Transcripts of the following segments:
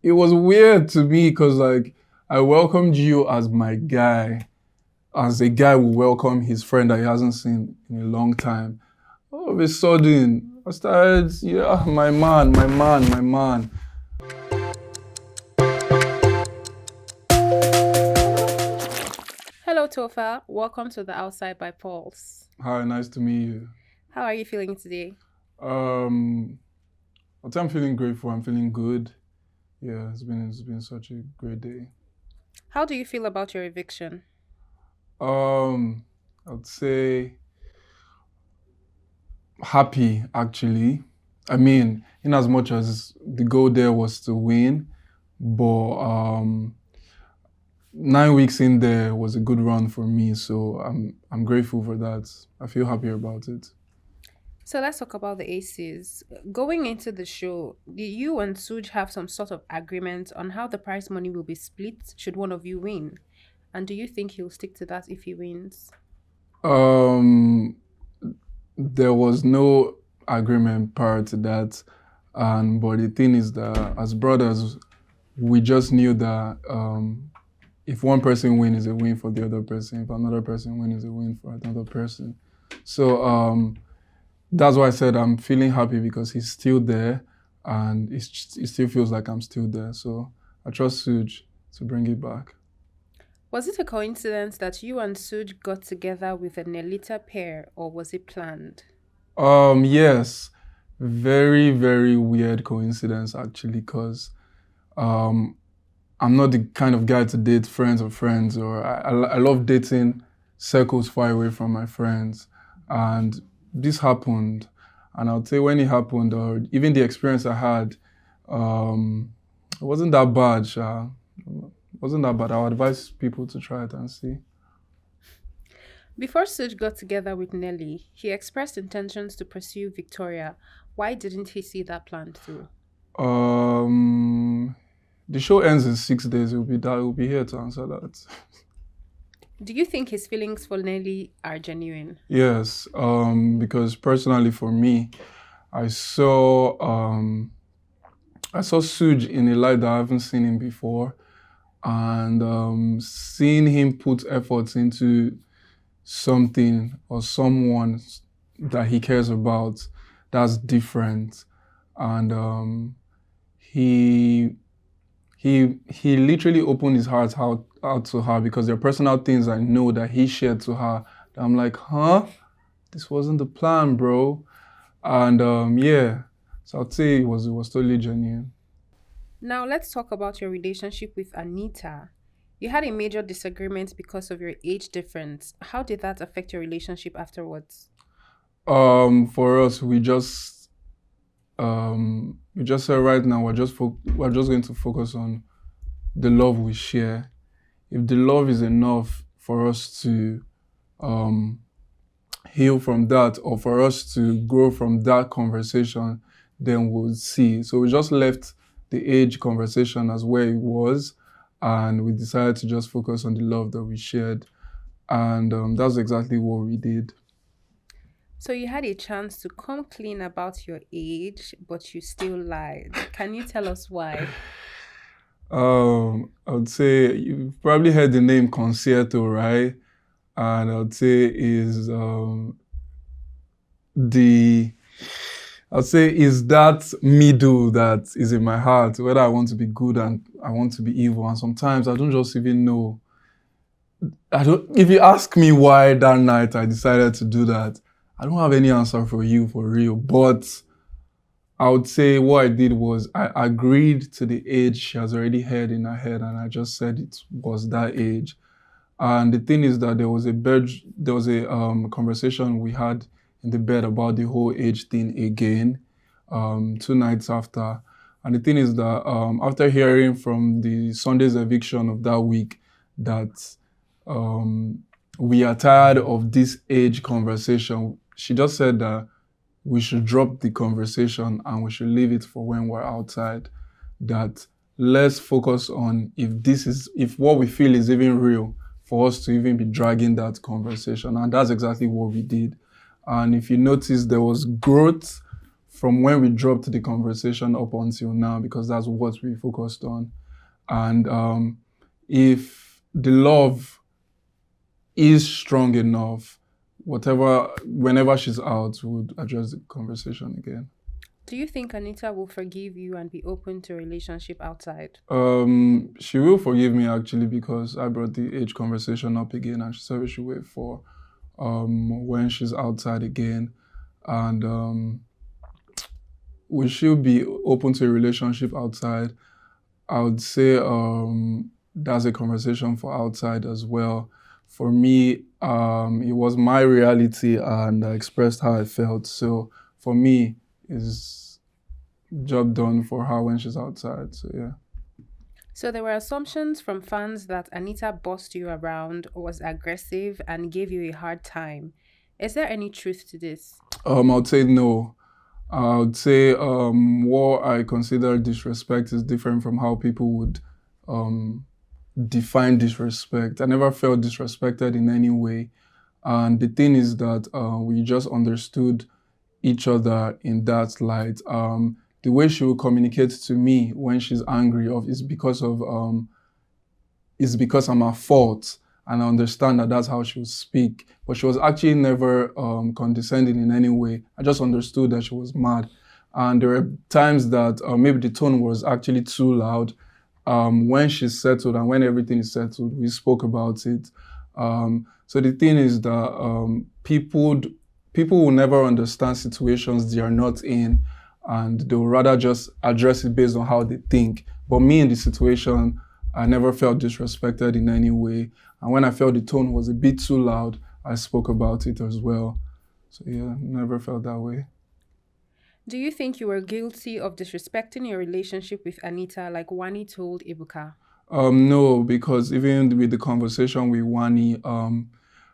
it was weird to me because like I welcomed you as my guy, as a guy will welcome his friend that he hasn't seen in a long time. All of a sudden, I started, yeah, my man, my man, my man. Hello, Topher. Welcome to the Outside by Pulse. Hi, nice to meet you. How are you feeling today? Um, I'll tell you I'm feeling grateful. I'm feeling good. Yeah, it's been such a great day. How do you feel about your eviction? Um, I'd say happy actually. I mean, in as much as the goal there was to win, but 9 weeks in there was a good run for me, so I'm grateful for that. I feel happy about it. So let's talk about the aces. Going into the show, did you and Suj have some sort of agreement on how the prize money will be split should one of you win? And do you think he'll stick to that if he wins? Um, there was no agreement prior to that, and but the thing is that as brothers, we just knew that if one person win is a win for the other person, if another person win is a win for another person. So that's why I said I'm feeling happy because he's still there, and it still feels like I'm still there. So I trust Suj to bring it back. Was it a coincidence that you and Suj got together with a Nelita pair, or was it planned? Yes, very very weird coincidence actually, because um, I'm not the kind of guy to date friends of friends, or I love dating circles far away from my friends, and this happened, and I'll say when it happened, or even the experience I had, um, it wasn't that bad. It wasn't that bad. I would advise people to try it and see. Before Suj got together with Nelly, he expressed intentions to pursue Victoria. Why didn't he see that plan through? Um, the show ends in 6 days. We'll be here to answer that. Do you think his feelings for Nelly are genuine? Yes, because personally for me, I saw um, I saw Suj in a light that I haven't seen him before, and seeing him put efforts into something or someone that he cares about, that's different. And he he literally opened his heart out to her because there are personal things I know that he shared to her. That I'm like, huh? This wasn't the plan, bro. And yeah, so I'd say it was totally genuine. Now, let's talk about your relationship with Anita. You had a major disagreement because of your age difference. How did that affect your relationship afterwards? For us, we just said right now we're just going to focus on the love we share. If the love is enough for us to um, heal from that, or for us to grow from that conversation, then we'll see. So we just left the age conversation as where it was, and we decided to just focus on the love that we shared, and that's exactly what we did. So, you had a chance to come clean about your age, but you still lied. Can you tell us why? I would say you've probably heard the name Concierto, right? And I would say is the I'd say is that middle that is in my heart, whether I want to be good and I want to be evil. And sometimes I don't just even know. I don't if you ask me why that night I decided to do that, I don't have any answer for you for real. But I would say what I did was I agreed to the age she has already had in her head, and I just said it was that age. And the thing is that there was a conversation we had in the bed about the whole age thing again, 2 nights after. And the thing is that after hearing from the Sunday's eviction of that week that um, we are tired of this age conversation, she just said that we should drop the conversation and we should leave it for when we're outside. That let's focus on if what we feel is even real for us to even be dragging that conversation. And that's exactly what we did. And if you notice, there was growth from when we dropped the conversation up until now, because that's what we focused on. And if the love is strong enough, whenever she's out, we'll address the conversation again. Do you think Anita will forgive you and be open to a relationship outside? She will forgive me actually, because I brought the age conversation up again, and she said we should wait for when she's outside again, and we should be open to a relationship outside. I would say that's a conversation for outside as well. For me, it was my reality, and I expressed how I felt. So for me, it's job done for her when she's outside. So yeah. So there were assumptions from fans that Anita bossed you around, was aggressive, and gave you a hard time. Is there any truth to this? I would say no. I would say what I consider disrespect is different from how people would um, define disrespect. I never felt disrespected in any way. And the thing is that we just understood each other in that light. The way she will communicate to me when she's angry is because I'm at fault, and I understand that that's how she would speak. But she was actually never condescending in any way. I just understood that she was mad, and there were times that maybe the tone was actually too loud. When she's settled and when everything is settled, we spoke about it. So the thing is that people will never understand situations they are not in, and they'll rather just address it based on how they think. But me in the situation, I never felt disrespected in any way. And when I felt the tone was a bit too loud, I spoke about it as well. So yeah, never felt that way. Do you think you were guilty of disrespecting your relationship with Anita like Wani told Ibuka? No, because even with the conversation with Wani, I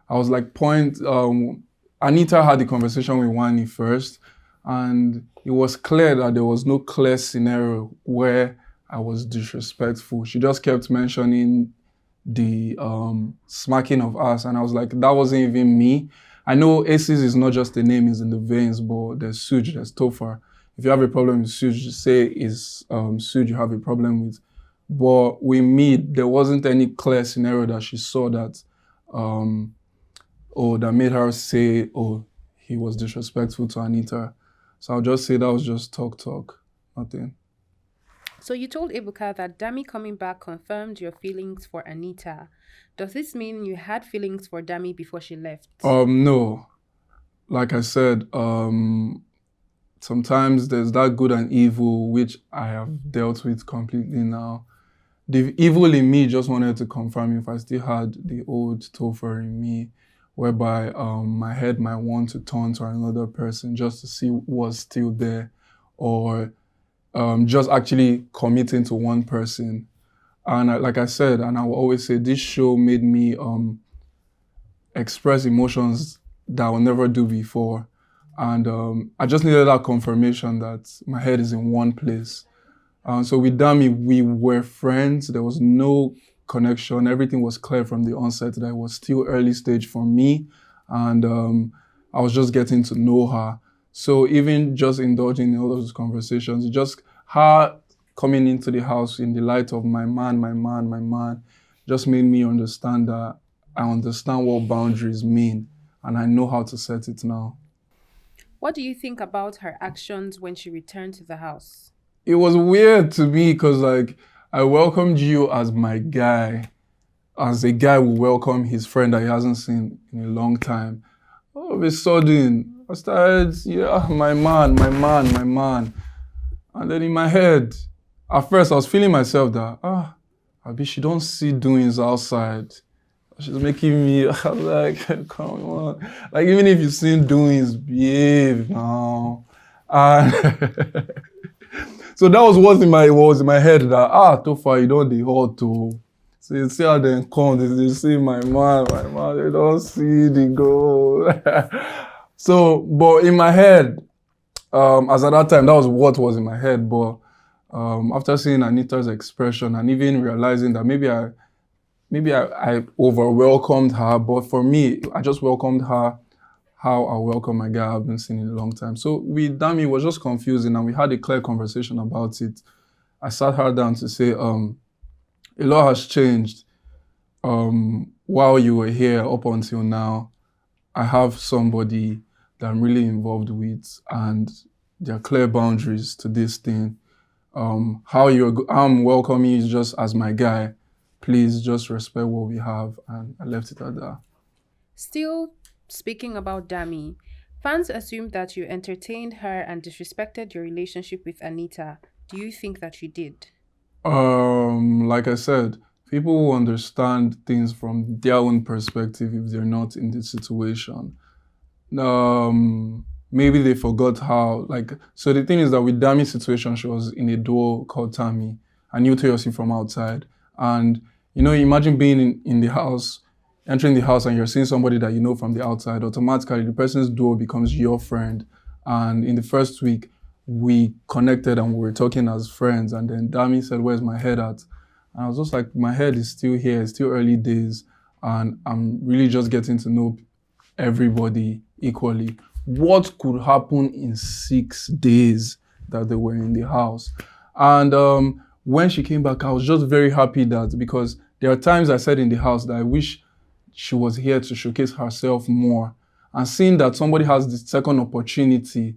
was like, Anita had the conversation with Wani first, and it was clear that there was no clear scenario where I was disrespectful. She just kept mentioning the smacking of us, and I was like, that wasn't even me. I know Aces is not just the name, it's in the veins, but there's Suj, there's Topher. If you have a problem with Suj, just say it's Suj you have a problem with. But with me, there wasn't any clear scenario that she saw that, or that made her say, oh, he was disrespectful to Anita. So I'll just say that was just talk, nothing. So you told Ibuka that Dami coming back confirmed your feelings for Anita. Does this mean you had feelings for Dami before she left? No, like I said, sometimes there's that good and evil which I have dealt with completely now. The evil in me just wanted to confirm if I still had the old Topher in me, whereby my head might want to turn to another person just to see what's still there, or just actually committing to one person. And like I said, and I will always say, this show made me express emotions that I will never do before. And I just needed that confirmation that my head is in one place. So with Dami, we were friends. There was no connection. Everything was clear from the onset that it was still early stage for me. And I was just getting to know her. So even just indulging in all those conversations, just her coming into the house in the light of my man, just made me understand that I understand what boundaries mean, and I know how to set it now. What do you think about her actions when she returned to the house? It was weird to me because like I welcomed you as my guy, as a guy will welcome his friend that he hasn't seen in a long time. All of a sudden, I started, yeah, my man. And then in my head, at first I was feeling myself that, Abi, she don't see doings outside. She's making me, I was like, come on. Like, even if you've seen doings, behave now. And so that was what was in my head that, Topher, you don't the hot to. So you see how they come, they see my man, they don't see the goal. So, but in my head, as at that time, that was what was in my head. But after seeing Anita's expression and even realizing that maybe I over welcomed her, but for me, I just welcomed her how I welcome my guy I've been seeing in a long time. So with Dami, it was just confusing, and we had a clear conversation about it. I sat her down to say, a lot has changed while you were here up until now. I have somebody that I'm really involved with, and there are clear boundaries to this thing. I'm welcoming you just as my guy. Please just respect what we have, and I left it at that. Still speaking about Dami, fans assumed that you entertained her and disrespected your relationship with Anita. Do you think that you did? Like I said, people will understand things from their own perspective if they're not in the situation. Maybe they forgot how, like, so the thing is that with Dami's situation, she was in a duo called Tammy. I knew Toyosi from outside. And, imagine being in the house, entering the house, and you're seeing somebody that you know from the outside. Automatically, the person's duo becomes your friend. And in the first week, we connected and we were talking as friends. And then Dami said, "Where's my head at?" And I was just like, my head is still here. It's still early days. And I'm really just getting to know everybody equally. What could happen in 6 days that they were in the house? And when she came back, I was just very happy that, because there are times I said in the house that I wish she was here to showcase herself more. And seeing that somebody has the second opportunity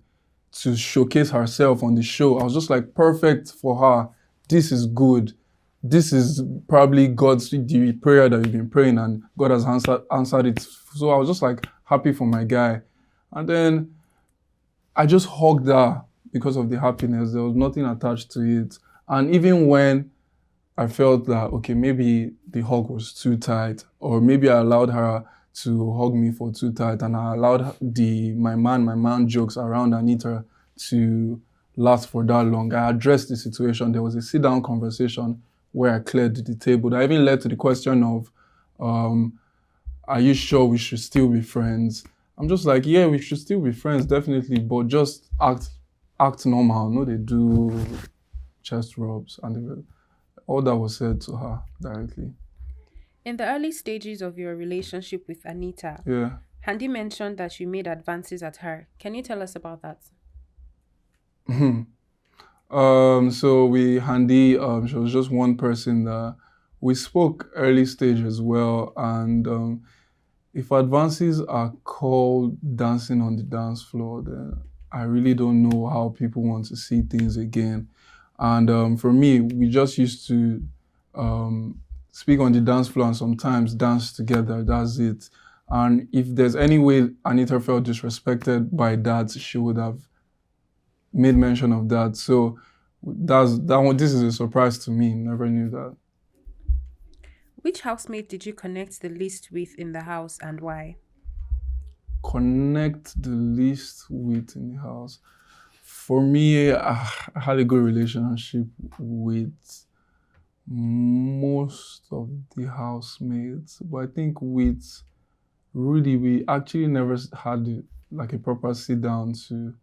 to showcase herself on the show, I was just like, perfect for her. This is good. This is probably the prayer that you've been praying, and God has answered it. So I was just like happy for my guy. And then I just hugged her because of the happiness. There was nothing attached to it. And even when I felt that, okay, maybe the hug was too tight, or maybe I allowed her to hug me for too tight, and I allowed my man jokes around Anita to last for that long. I addressed the situation. There was a sit-down conversation where I cleared the table. That even led to the question of, are you sure we should still be friends? I'm just like, yeah, we should still be friends, definitely, but just act normal. No, they do chest rubs, and all that was said to her directly. In the early stages of your relationship with Anita, Yeah. Handy mentioned that you made advances at her. Can you tell us about that? So Handy, she was just one person that we spoke early stage as well, and if advances are called dancing on the dance floor, then I really don't know how people want to see things again. And for me, we just used to speak on the dance floor and sometimes dance together. That's it. And if there's any way Anita felt disrespected by that, she would have made mention of that. So that one. This is a surprise to me. Never knew that. Which housemate did you connect the least with in the house and why? Connect the least with in the house. For me, I had a good relationship with most of the housemates, but I think with Rudy, we actually never had like a proper sit down to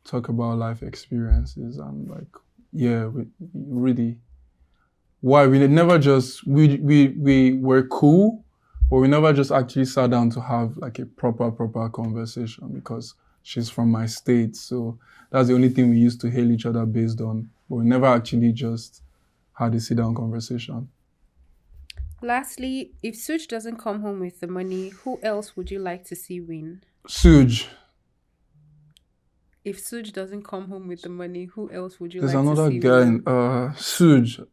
talk about life experiences, and like, yeah, we really, why we never just we were cool, but we never just actually sat down to have like a proper conversation, because she's from my state, so that's the only thing we used to hail each other based on, but we never actually just had a sit down conversation. Lastly, if Such doesn't come home with the money, who else would you like to see win? Suj. If Suj doesn't come home with the money, who else would you There's like to another see guy win? in Suj.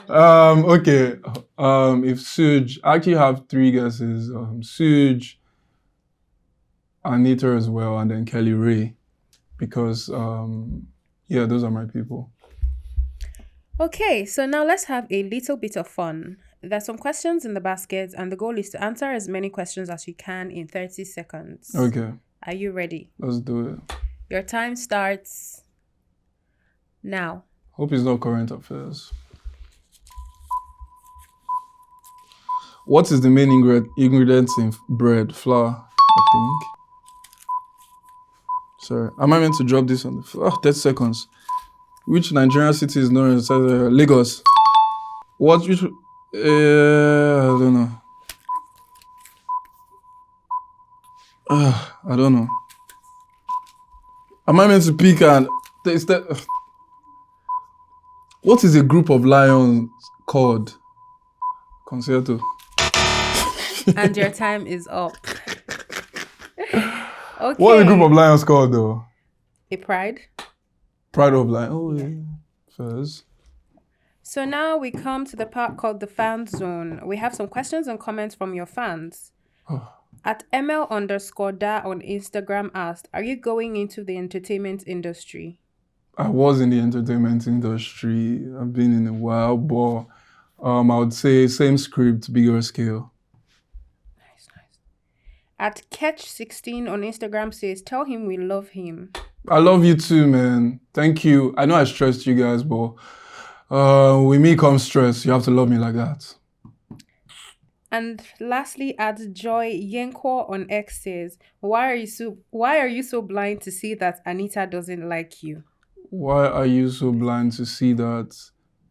Okay. If Suj, I actually have three guesses. Suj, Anita as well, and then Kelly Ray, because yeah, those are my people. Okay, so now let's have a little bit of fun. There's some questions in the basket, and the goal is to answer as many questions as you can in 30 seconds. Okay, Are you ready? let's do it. Your time starts now. Hope it's not current affairs. What is the main ingredients in bread? Flour, I think. Sorry, am I meant to drop this on the floor? 30 seconds. Which Nigerian city is known as Lagos? I don't know. I don't know. Am I meant to pick and is that what is a group of lions called? Concerto. And your time is up. What is a group Okay. of lions called though? A pride. Pride of Lion. Oh yeah. First. So now we come to the part called the fan zone. We have some questions and comments from your fans. At ML_da on Instagram asked, are you going into the entertainment industry? I was in the entertainment industry. I've been in a while, but I would say same script, bigger scale. Nice, nice. At Catch16 on Instagram says, tell him we love him. I love you too, man. Thank you. I know I stressed you guys, but with me comes stress. You have to love me like that. And lastly, at Joy Yenkwo on X says, why are you so blind to see that Anita doesn't like you? Why are you so blind to see that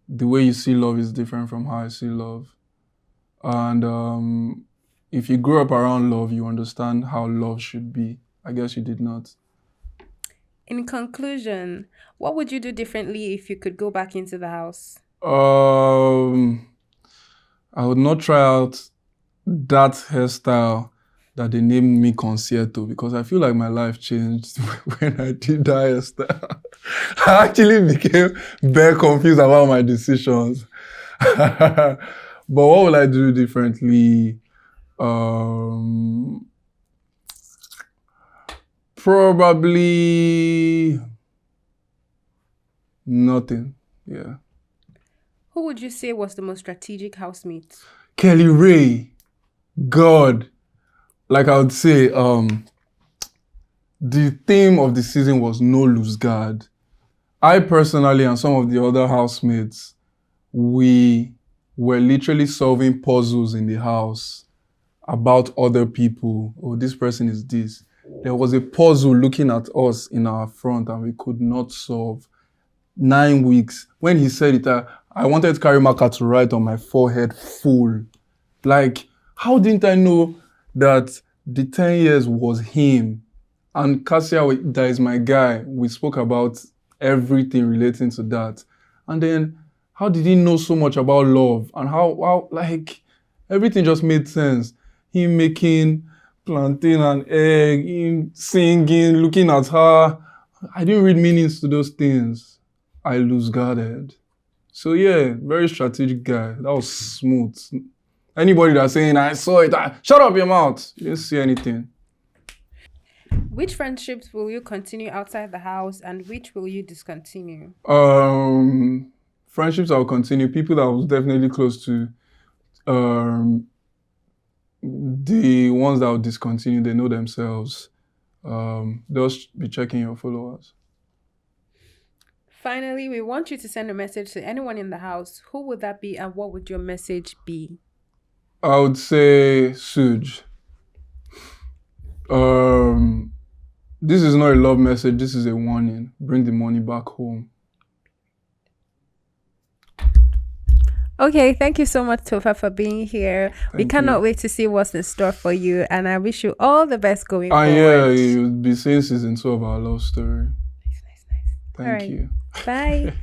the way you see love is different from how I see love? And if you grew up around love, you understand how love should be. I guess you did not. In conclusion, what would you do differently if you could go back into the house? I would not try out that hairstyle that they named me Concierto because I feel like my life changed when I did that hairstyle. I actually became very confused about my decisions. But what will I do differently? Probably nothing. Yeah. Who would you say was the most strategic housemate? Kelly Ray. God. Like I would say, the theme of the season was no lose guard. I personally and some of the other housemates, we were literally solving puzzles in the house about other people. Oh, this person is this. There was a puzzle looking at us in our front and we could not solve. 9 weeks. When he said it, I wanted to carry marker to write on my forehead full. Like, how didn't I know that the 10 years was him? And Cassia, that is my guy. We spoke about everything relating to that. And then, how did he know so much about love? And how like, everything just made sense. Him making plantain and egg, him singing, looking at her. I didn't read meanings to those things. I lose guarded. So yeah, very strategic guy. That was smooth. Anybody that's saying, I saw it, shut up your mouth. You didn't see anything. Which friendships will you continue outside the house and which will you discontinue? Friendships I'll continue. People that I was definitely close to, the ones that will discontinue, they know themselves. They'll be checking your followers. Finally, we want you to send a message to anyone in the house. Who would that be and what would your message be? I would say Suj. This is not a love message. This is a warning. Bring the money back home. Okay, thank you so much, Topher, for being here. We cannot wait to see what's in store for you, and I wish you all the best going forward. Yeah, you'll be seeing season 2 of our love story. Nice. Thank you. Bye.